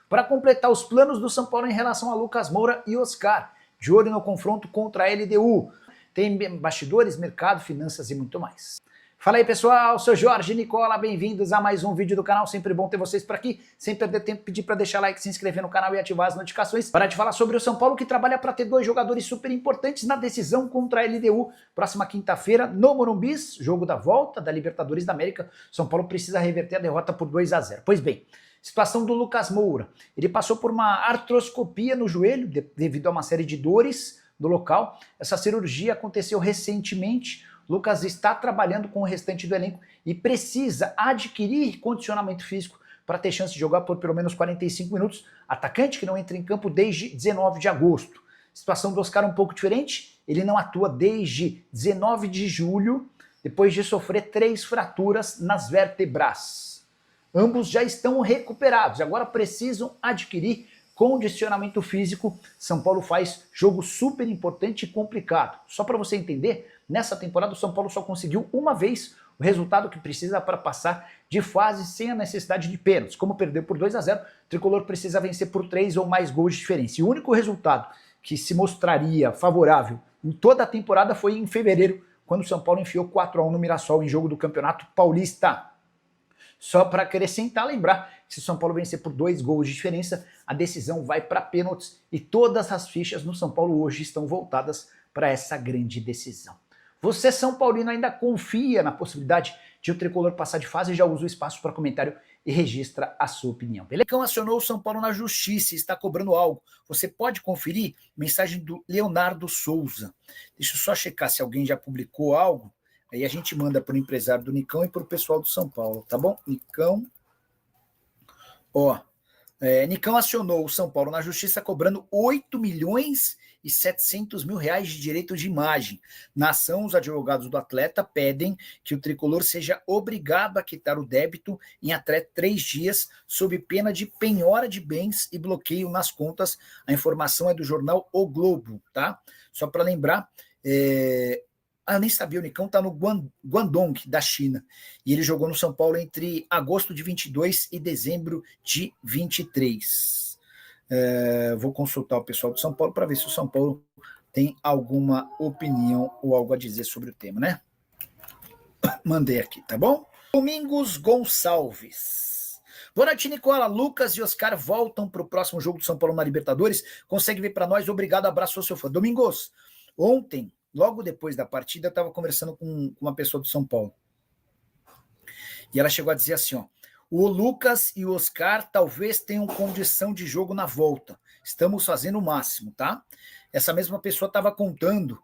para completar os planos do São Paulo em relação a Lucas Moura e Oscar, de olho no confronto contra a LDU. Tem bastidores, mercado, finanças e muito mais. Fala aí pessoal, sou Jorge Nicola, bem-vindos a mais um vídeo do canal, sempre bom ter vocês por aqui, sem perder tempo, pedir para deixar like, se inscrever no canal e ativar as notificações para te falar sobre o São Paulo que trabalha para ter dois jogadores super importantes na decisão contra a LDU, próxima quinta-feira no Morumbi, jogo da volta da Libertadores da América. São Paulo precisa reverter a derrota por 2-0. Pois bem, situação do Lucas Moura, ele passou por uma artroscopia no joelho devido a uma série de dores do local. Essa cirurgia aconteceu recentemente. Lucas está trabalhando com o restante do elenco e precisa adquirir condicionamento físico para ter chance de jogar por pelo menos 45 minutos. Atacante que não entra em campo desde 19 de agosto. Situação do Oscar um pouco diferente, ele não atua desde 19 de julho, depois de sofrer 3 fraturas nas vértebras. Ambos já estão recuperados e agora precisam adquirir condicionamento físico. São Paulo faz jogo super importante e complicado. Só para você entender, nessa temporada o São Paulo só conseguiu uma vez o resultado que precisa para passar de fase sem a necessidade de pênaltis. Como perdeu por 2-0, o Tricolor precisa vencer por 3 ou mais gols de diferença. E o único resultado que se mostraria favorável em toda a temporada foi em fevereiro, quando o São Paulo enfiou 4-1 no Mirassol em jogo do Campeonato Paulista. Só para acrescentar, lembrar que se o São Paulo vencer por 2 gols de diferença, a decisão vai para pênaltis e todas as fichas no São Paulo hoje estão voltadas para essa grande decisão. Você, São Paulino, ainda confia na possibilidade de o Tricolor passar de fase? Já usa o espaço para comentário e registra a sua opinião. Beleza? Lecão acionou o São Paulo na justiça e está cobrando algo. Você pode conferir? Mensagem do Leonardo Souza. Deixa eu só checar se alguém já publicou algo. Aí a gente manda para o empresário do Nicão e para o pessoal do São Paulo, tá bom? Nicão. Nicão acionou o São Paulo na justiça cobrando 8.700.000 reais de direito de imagem. Na ação, os advogados do atleta pedem que o Tricolor seja obrigado a quitar o débito em até 3 dias, sob pena de penhora de bens e bloqueio nas contas. A informação é do jornal O Globo, tá? Só para lembrar, eu nem sabia, o Nicão está no Guangdong, da China. E ele jogou no São Paulo entre agosto de 22 e dezembro de 23. Vou consultar o pessoal do São Paulo para ver se o São Paulo tem alguma opinião ou algo a dizer sobre o tema, né? Mandei aqui, tá bom? Domingos Gonçalves. Boa noite, Nicola. Lucas e Oscar voltam para o próximo jogo do São Paulo na Libertadores. Consegue ver para nós? Obrigado, abraço, sou seu fã. Domingos, ontem, logo depois da partida, eu estava conversando com uma pessoa do São Paulo. E ela chegou a dizer assim, o Lucas e o Oscar talvez tenham condição de jogo na volta. Estamos fazendo o máximo, tá? Essa mesma pessoa estava contando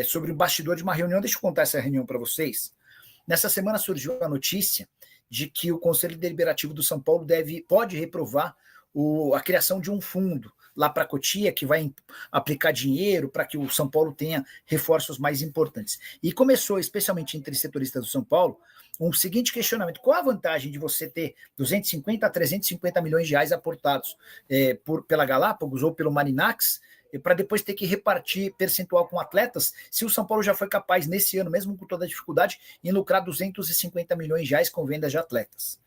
sobre o bastidor de uma reunião. Deixa eu contar essa reunião para vocês. Nessa semana surgiu a notícia de que o Conselho Deliberativo do São Paulo pode reprovar a criação de um fundo lá para a Cotia, que vai aplicar dinheiro para que o São Paulo tenha reforços mais importantes. E começou, especialmente entre setoristas do São Paulo, um seguinte questionamento: qual a vantagem de você ter 250 a 350 milhões de reais aportados pela Galápagos ou pelo Marinax, para depois ter que repartir percentual com atletas, se o São Paulo já foi capaz, nesse ano, mesmo com toda a dificuldade, em lucrar 250 milhões de reais com vendas de atletas?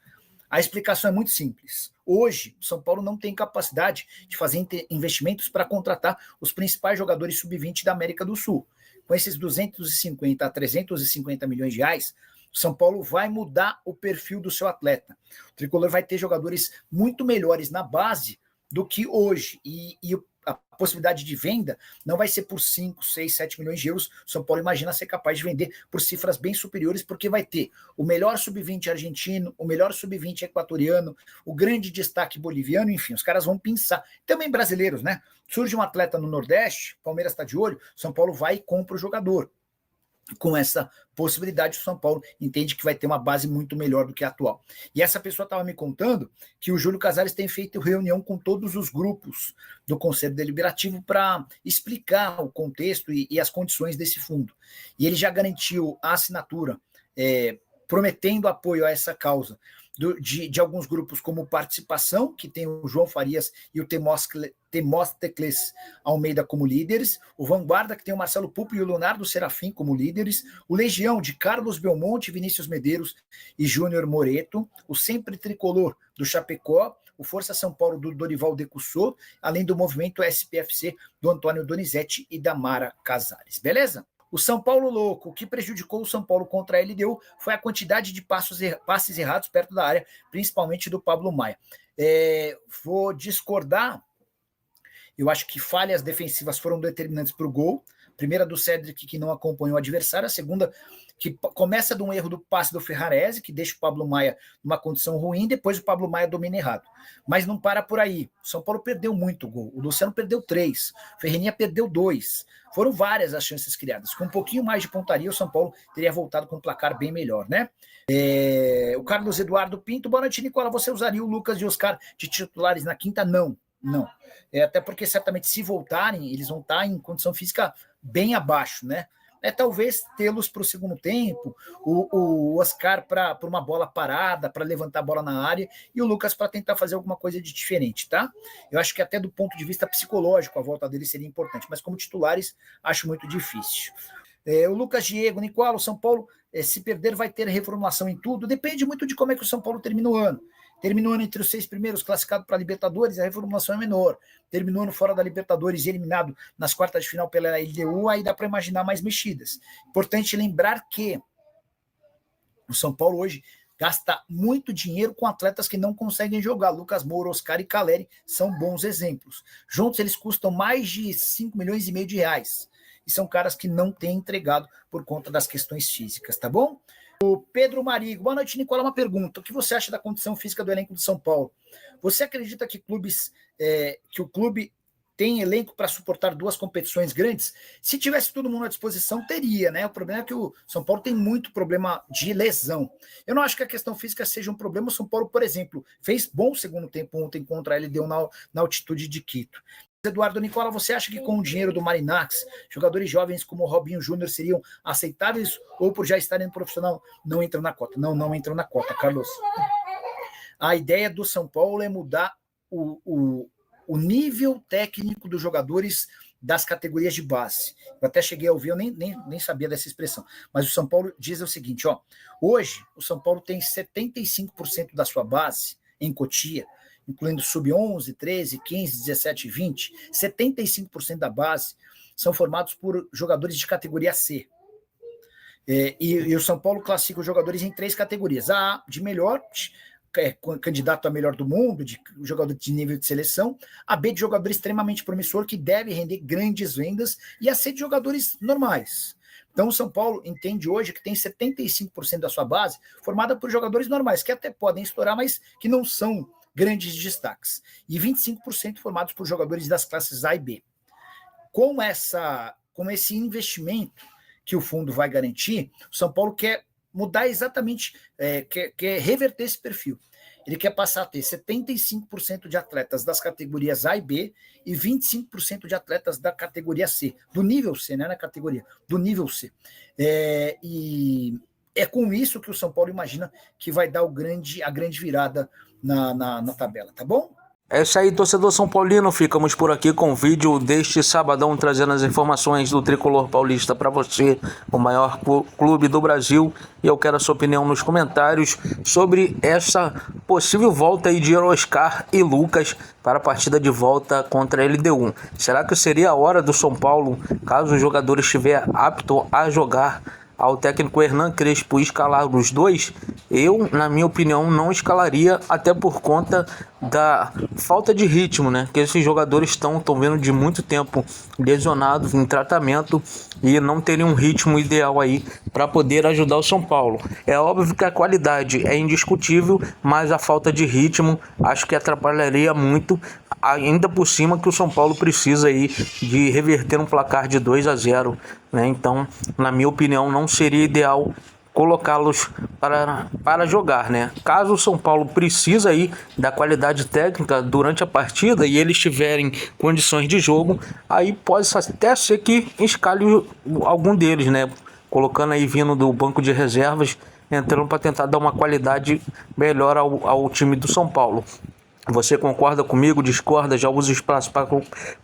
A explicação é muito simples. Hoje, o São Paulo não tem capacidade de fazer investimentos para contratar os principais jogadores sub-20 da América do Sul. Com esses 250 a 350 milhões de reais, o São Paulo vai mudar o perfil do seu atleta. O Tricolor vai ter jogadores muito melhores na base do que hoje. E a possibilidade de venda não vai ser por 5, 6, 7 milhões de euros. O São Paulo imagina ser capaz de vender por cifras bem superiores, porque vai ter o melhor sub-20 argentino, o melhor sub-20 equatoriano, o grande destaque boliviano, enfim, os caras vão pensar. Também brasileiros, né? Surge um atleta no Nordeste, Palmeiras está de olho, São Paulo vai e compra o jogador. Com essa possibilidade, o São Paulo entende que vai ter uma base muito melhor do que a atual. E essa pessoa estava me contando que o Júlio Casares tem feito reunião com todos os grupos do Conselho Deliberativo para explicar o contexto e as condições desse fundo. E ele já garantiu a assinatura, prometendo apoio a essa causa, de alguns grupos como Participação, que tem o João Farias e o Temóstecles Almeida como líderes, o Vanguarda, que tem o Marcelo Pupo e o Leonardo Serafim como líderes, o Legião, de Carlos Belmonte, Vinícius Medeiros e Júnior Moreto, o Sempre Tricolor, do Chapecó, o o Força São Paulo do Dorival Decussot, além do movimento SPFC do Antônio Donizete e da Mara Casares. Beleza? O São Paulo louco, o que prejudicou o São Paulo contra a LDU foi a quantidade de passes errados perto da área, principalmente do Pablo Maia. Vou discordar. Eu acho que falhas defensivas foram determinantes para o gol. Primeira do Cedric, que não acompanhou o adversário. A segunda, que começa de um erro do passe do Ferrarese, que deixa o Pablo Maia numa condição ruim. Depois o Pablo Maia domina errado. Mas não para por aí. O São Paulo perdeu muito gol. O Luciano perdeu 3. O Ferreirinha perdeu 2. Foram várias as chances criadas. Com um pouquinho mais de pontaria, o São Paulo teria voltado com um placar bem melhor, né? O Carlos Eduardo Pinto. Boa noite, Nicola. Você usaria o Lucas e o Oscar de titulares na quinta? Não. Até porque certamente se voltarem, eles vão estar em condição física bem abaixo, né? Talvez tê-los para o segundo tempo, o Oscar para uma bola parada, para levantar a bola na área, e o Lucas para tentar fazer alguma coisa de diferente, tá? Eu acho que até do ponto de vista psicológico a volta dele seria importante, mas como titulares acho muito difícil. O Lucas Diego, Nicola, o São Paulo, se perder vai ter reformulação em tudo, depende muito de como é que o São Paulo termina o ano. Terminou entre os 6 primeiros, classificado para a Libertadores, a reformulação é menor. Terminou fora da Libertadores e eliminado nas quartas de final pela LDU, aí dá para imaginar mais mexidas. Importante lembrar que o São Paulo hoje gasta muito dinheiro com atletas que não conseguem jogar. Lucas Moura, Oscar e Caleri são bons exemplos. Juntos eles custam mais de 5 milhões e meio de reais. E são caras que não têm entregado por conta das questões físicas, tá bom? O Pedro Marigo, boa noite, Nicola. Uma pergunta: o que você acha da condição física do elenco de São Paulo? Você acredita que que o clube tem elenco para suportar 2 competições grandes? Se tivesse todo mundo à disposição, teria, né? O problema é que o São Paulo tem muito problema de lesão. Eu não acho que a questão física seja um problema. O São Paulo, por exemplo, fez bom segundo tempo ontem contra a LDU na altitude de Quito. Eduardo, Nicola, você acha que com o dinheiro do Marinax, jogadores jovens como o Robinho Júnior seriam aceitáveis ou por já estarem no profissional não entram na cota? Não entram na cota, Carlos. A ideia do São Paulo é mudar o nível técnico dos jogadores das categorias de base. Eu até cheguei a ouvir, eu nem sabia dessa expressão, mas o São Paulo diz o seguinte, hoje o São Paulo tem 75% da sua base em Cotia, incluindo sub-11, 13, 15, 17 e 20, 75% da base são formados por jogadores de categoria C. E o São Paulo classifica os jogadores em 3 categorias. A de melhor, candidato a melhor do mundo, de jogador de nível de seleção. A B de jogador extremamente promissor, que deve render grandes vendas. E a C de jogadores normais. Então o São Paulo entende hoje que tem 75% da sua base formada por jogadores normais, que até podem estourar, mas que não são grandes destaques, e 25% formados por jogadores das classes A e B. Com esse investimento que o fundo vai garantir, o São Paulo quer mudar exatamente, quer reverter esse perfil. Ele quer passar a ter 75% de atletas das categorias A e B e 25% de atletas da categoria C, do nível C, né, na categoria, do nível C. E é com isso que o São Paulo imagina que vai dar a grande virada na tabela, tá bom? É isso aí, torcedor São Paulino, ficamos por aqui com o vídeo deste sabadão, trazendo as informações do Tricolor Paulista para você, o maior clube do Brasil, e eu quero a sua opinião nos comentários sobre essa possível volta aí de Oscar e Lucas para a partida de volta contra a LDU. Será que seria a hora do São Paulo, caso o jogador estiver apto a jogar, ao técnico Hernan Crespo escalar os 2? Eu, na minha opinião, não escalaria, até por conta da falta de ritmo, né? Que esses jogadores estão vindo de muito tempo lesionados, em tratamento, e não teriam um ritmo ideal aí para poder ajudar o São Paulo. É óbvio que a qualidade é indiscutível, mas a falta de ritmo acho que atrapalharia muito, ainda por cima que o São Paulo precisa aí de reverter um placar de 2-0, né? Então, na minha opinião, não seria ideal colocá-los para jogar, né? Caso o São Paulo precisa aí da qualidade técnica durante a partida e eles tiverem condições de jogo, aí pode até ser que escale algum deles, né? Colocando aí, vindo do banco de reservas, entrando para tentar dar uma qualidade melhor ao time do São Paulo. Você concorda comigo, discorda? Já usa o espaço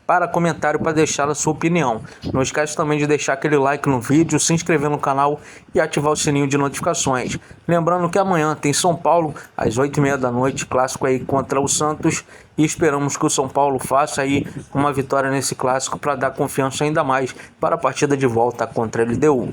para comentário para deixar a sua opinião. Não esquece também de deixar aquele like no vídeo, se inscrever no canal e ativar o sininho de notificações. Lembrando que amanhã tem São Paulo, às 8h30 da noite, clássico aí contra o Santos. E esperamos que o São Paulo faça aí uma vitória nesse clássico para dar confiança ainda mais para a partida de volta contra a LDU.